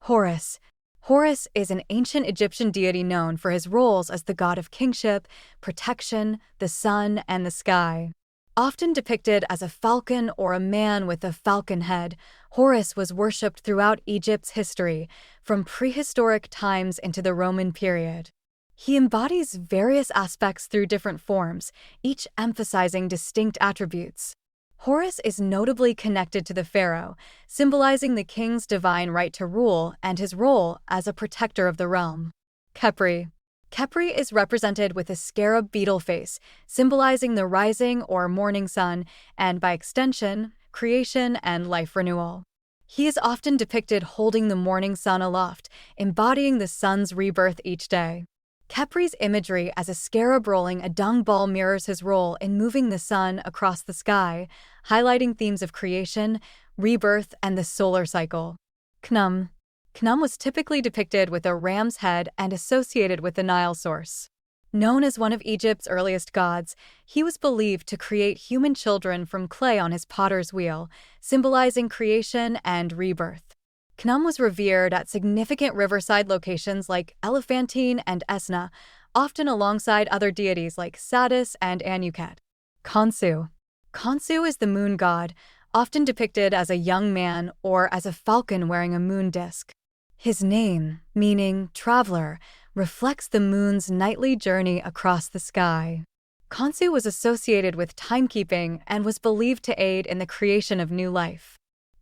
Horus. Horus is an ancient Egyptian deity known for his roles as the god of kingship, protection, the sun, and the sky. Often depicted as a falcon or a man with a falcon head, Horus was worshipped throughout Egypt's history, from prehistoric times into the Roman period. He embodies various aspects through different forms, each emphasizing distinct attributes. Horus is notably connected to the pharaoh, symbolizing the king's divine right to rule and his role as a protector of the realm. Khepri. Khepri is represented with a scarab beetle face, symbolizing the rising or morning sun, and by extension, creation and life renewal. He is often depicted holding the morning sun aloft, embodying the sun's rebirth each day. Khepri's imagery as a scarab rolling a dung ball mirrors his role in moving the sun across the sky, highlighting themes of creation, rebirth, and the solar cycle. Khnum. Khnum was typically depicted with a ram's head and associated with the Nile source. Known as one of Egypt's earliest gods, he was believed to create human children from clay on his potter's wheel, symbolizing creation and rebirth. Khnum was revered at significant riverside locations like Elephantine and Esna, often alongside other deities like Satis and Anuket. Khonsu. Khonsu is the moon god, often depicted as a young man or as a falcon wearing a moon disk. His name, meaning traveler, reflects the moon's nightly journey across the sky. Khonsu was associated with timekeeping and was believed to aid in the creation of new life.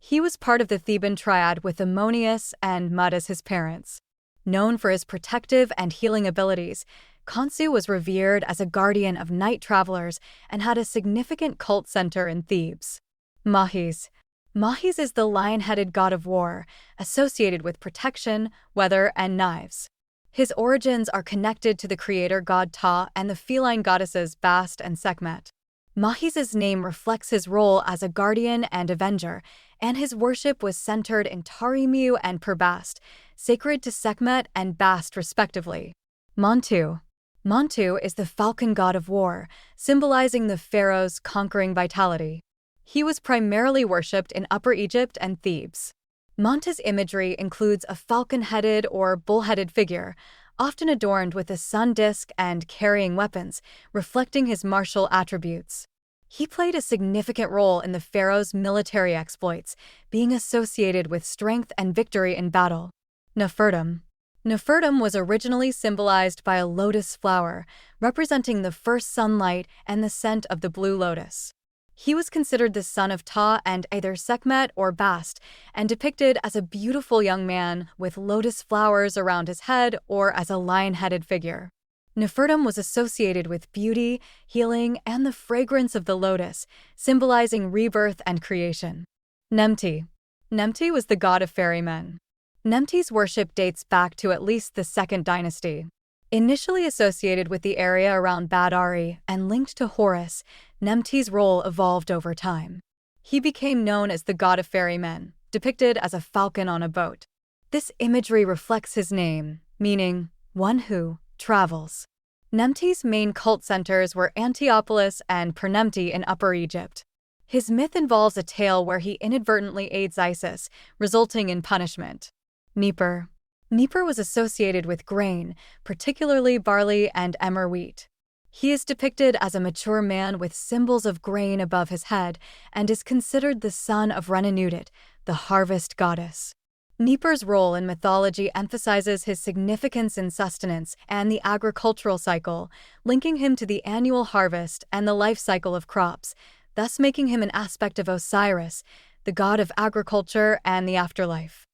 He was part of the Theban triad with Ammonius and Mut as his parents. Known for his protective and healing abilities, Khonsu was revered as a guardian of night travelers and had a significant cult center in Thebes. Maahes. Maahes is the lion-headed god of war, associated with protection, weather, and knives. His origins are connected to the creator god Thoth and the feline goddesses Bast and Sekhmet. Maahes' name reflects his role as a guardian and avenger, and his worship was centered in Tarimiu and Perbast, sacred to Sekhmet and Bast respectively. Montu. Montu is the falcon god of war, symbolizing the pharaoh's conquering vitality. He was primarily worshipped in Upper Egypt and Thebes. Montu's imagery includes a falcon-headed or bull-headed figure, often adorned with a sun disk and carrying weapons, reflecting his martial attributes. He played a significant role in the pharaoh's military exploits, being associated with strength and victory in battle. Nefertum. Nefertum was originally symbolized by a lotus flower, representing the first sunlight and the scent of the blue lotus. He was considered the son of Thoth and either Sekhmet or Bast, and depicted as a beautiful young man with lotus flowers around his head or as a lion-headed figure. Nefertum was associated with beauty, healing, and the fragrance of the lotus, symbolizing rebirth and creation. Nemty. Nemty was the god of ferrymen. Nemty's worship dates back to at least the 2nd dynasty. Initially associated with the area around Bad-Ari and linked to Horus, Nemty's role evolved over time. He became known as the god of ferrymen, depicted as a falcon on a boat. This imagery reflects his name, meaning one who travels. Nemty's main cult centers were Antiopolis and Pernemty in Upper Egypt. His myth involves a tale where he inadvertently aids Isis, resulting in punishment. Neper. Neper was associated with grain, particularly barley and emmer wheat. He is depicted as a mature man with symbols of grain above his head and is considered the son of Renanudit, the harvest goddess. Neper's role in mythology emphasizes his significance in sustenance and the agricultural cycle, linking him to the annual harvest and the life cycle of crops, thus making him an aspect of Osiris, the god of agriculture and the afterlife.